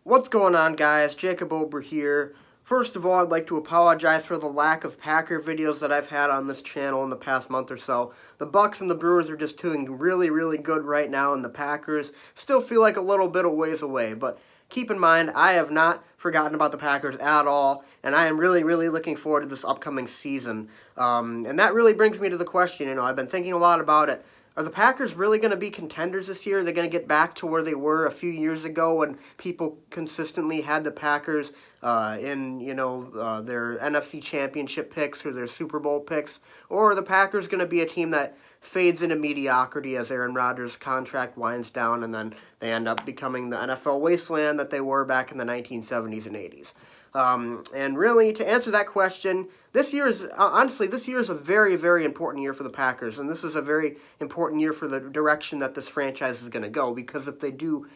What's going on, guys? Jacob Ober here. First of all, I'd like to apologize for the lack of Packer videos that I've had on this channel in the past month or so. The Bucks and the Brewers are just doing really, really good right now, and the Packers still feel like a little bit of ways away. But keep in mind, I have not forgotten about the Packers at all, and I am really, really looking forward to this upcoming season. And that really brings me to the question, I've been thinking a lot about it. Are the Packers really going to be contenders this year? Are they going to get back to where they were a few years ago when people consistently had the Packers in their NFC Championship picks or their Super Bowl picks? Or are the Packers going to be a team that fades into mediocrity as Aaron Rodgers' contract winds down and then they end up becoming the NFL wasteland that they were back in the 1970s and 80s? And really, to answer that question, this year is a very, very important year for the Packers, and this is a very important year for the direction that this franchise is going to go, because if they do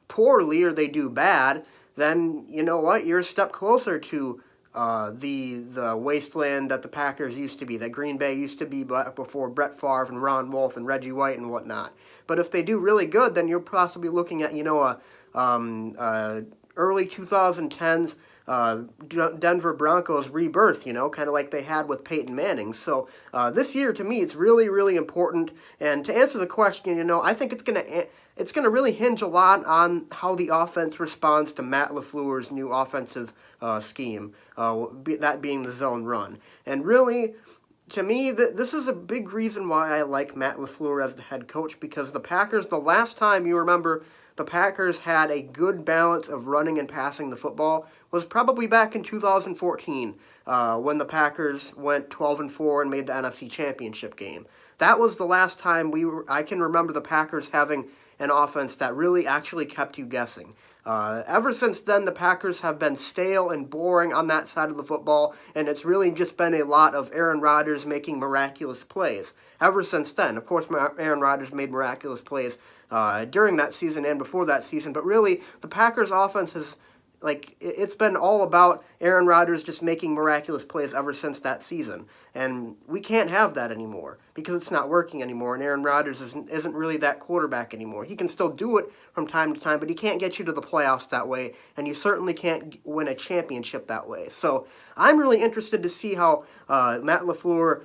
poorly or they do bad, then, you know what, you're a step closer to the wasteland that the Packers used to be, that Green Bay used to be before Brett Favre and Ron Wolf and Reggie White and whatnot. But if they do really good, then you're possibly looking at, early 2010s Denver Broncos rebirth, kind of like they had with Peyton Manning. So this year, to me, it's really, really important. And to answer the question, I think it's gonna really hinge a lot on how the offense responds to Matt LaFleur's new offensive scheme, that being the zone run. And really, to me, this is a big reason why I like Matt LaFleur as the head coach, because the Packers, the last time you remember the Packers had a good balance of running and passing the football was probably back in 2014 when the Packers went 12-4 and made the NFC Championship game. That was the last time I can remember the Packers having an offense that really actually kept you guessing. Ever since then, the Packers have been stale and boring on that side of the football, and it's really just been a lot of Aaron Rodgers making miraculous plays. Ever since then, of course, Aaron Rodgers made miraculous plays during that season and before that season, but really, the Packers' offense has, it's been all about Aaron Rodgers just making miraculous plays ever since that season. And we can't have that anymore because it's not working anymore, and Aaron Rodgers isn't really that quarterback anymore. He can still do it from time to time, but he can't get you to the playoffs that way, and you certainly can't win a championship that way. So I'm really interested to see how Matt LaFleur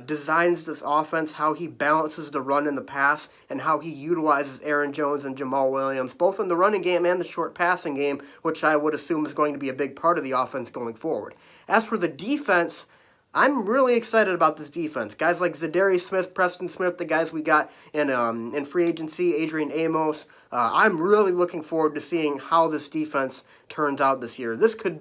designs this offense, how he balances the run and the pass, and how he utilizes Aaron Jones and Jamal Williams, both in the running game and the short passing game, which I would assume is going to be a big part of the offense going forward. As for the defense, I'm really excited about this defense. Guys like Zadarius Smith, Preston Smith, the guys we got in free agency, Adrian Amos. I'm really looking forward to seeing how this defense turns out this year. This could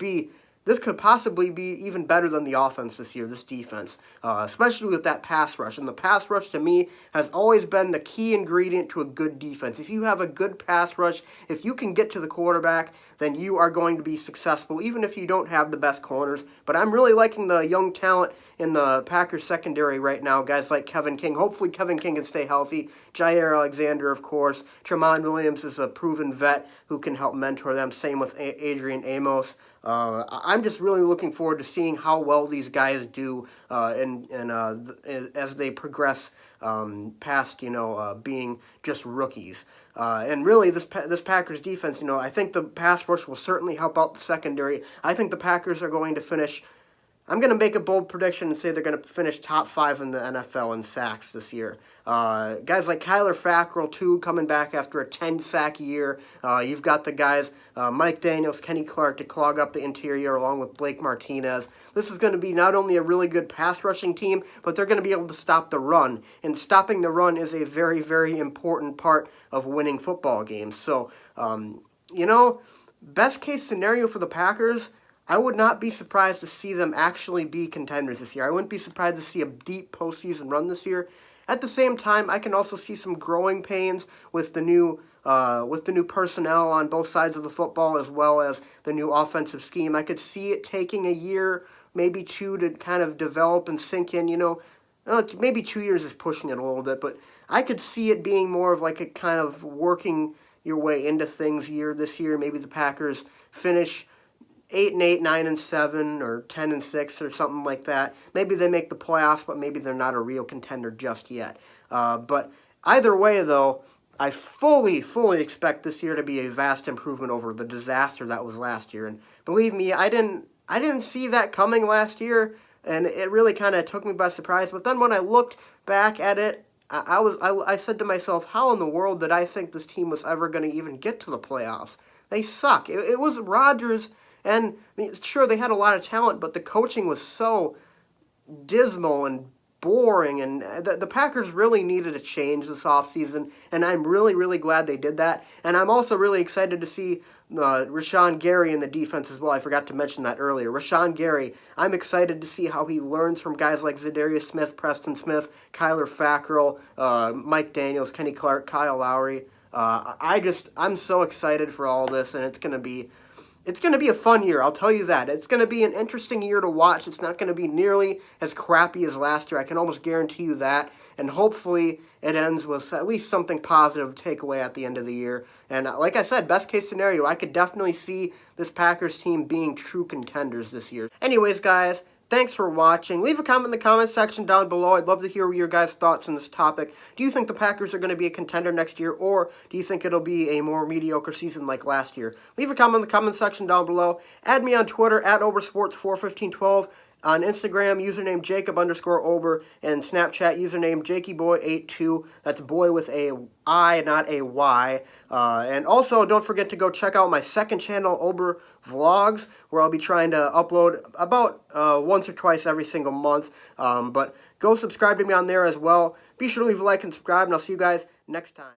possibly be even better than the offense this year, this defense, especially with that pass rush. And the pass rush, to me, has always been the key ingredient to a good defense. If you have a good pass rush, if you can get to the quarterback, then you are going to be successful, even if you don't have the best corners. But I'm really liking the young talent in the Packers secondary right now, guys like Kevin King. Hopefully Kevin King can stay healthy. Jair Alexander, of course. Tremont Williams is a proven vet who can help mentor them. Same with Adrian Amos. I'm just really looking forward to seeing how well these guys do as they progress past, being just rookies. And really, this Packers defense, I think the pass rush will certainly help out the secondary. I think the Packers are going to finish. I'm going to make a bold prediction and say they're going to finish top 5 in the NFL in sacks this year. Guys like Kyler Fackrell, too, coming back after a 10-sack year. You've got the guys Mike Daniels, Kenny Clark to clog up the interior along with Blake Martinez. This is going to be not only a really good pass rushing team, but they're going to be able to stop the run. And stopping the run is a very, very important part of winning football games. So, best case scenario for the Packers, I would not be surprised to see them actually be contenders this year. I wouldn't be surprised to see a deep postseason run this year. At the same time, I can also see some growing pains with the new personnel on both sides of the football, as well as the new offensive scheme. I could see it taking a year, maybe 2, to kind of develop and sink in. Maybe 2 years is pushing it a little bit, but I could see it being more of like a kind of working your way into things year this year. Maybe the Packers finish 8-8, 9-7, or 10-6, or something like that. Maybe they make the playoffs, but maybe they're not a real contender just yet. But either way, though, I fully expect this year to be a vast improvement over the disaster that was last year. And believe me, I didn't see that coming last year, and it really kind of took me by surprise. But then when I looked back at it, I said to myself, how in the world did I think this team was ever going to even get to the playoffs? They suck. It was Rodgers, and sure they had a lot of talent, but the coaching was so dismal and boring, and the Packers really needed a change this offseason, and I'm really glad they did that. And I'm also really excited to see Rashawn Gary in the defense as well. I forgot to mention that earlier. Rashawn Gary, I'm excited to see how he learns from guys like Zadarius Smith, Preston Smith, Kyler Fackrell, Mike Daniels, Kenny Clark, Kyle Lowry. I'm so excited for all this, and it's going to be a fun year, I'll tell you that. It's going to be an interesting year to watch. It's not going to be nearly as crappy as last year. I can almost guarantee you that. And hopefully it ends with at least something positive to take away at the end of the year. And like I said, best case scenario, I could definitely see this Packers team being true contenders this year. Anyways, guys, thanks for watching. Leave a comment in the comments section down below. I'd love to hear your guys' thoughts on this topic. Do you think the Packers are going to be a contender next year, or do you think it'll be a more mediocre season like last year? Leave a comment in the comment section down below. Add me on Twitter at Obersports41512. On Instagram, username Jacob_Ober, and Snapchat, username JakeyBoy82. That's boy with a I, not a Y. And also, don't forget to go check out my second channel, Ober Vlogs, where I'll be trying to upload about once or twice every single month. But go subscribe to me on there as well. Be sure to leave a like and subscribe, and I'll see you guys next time.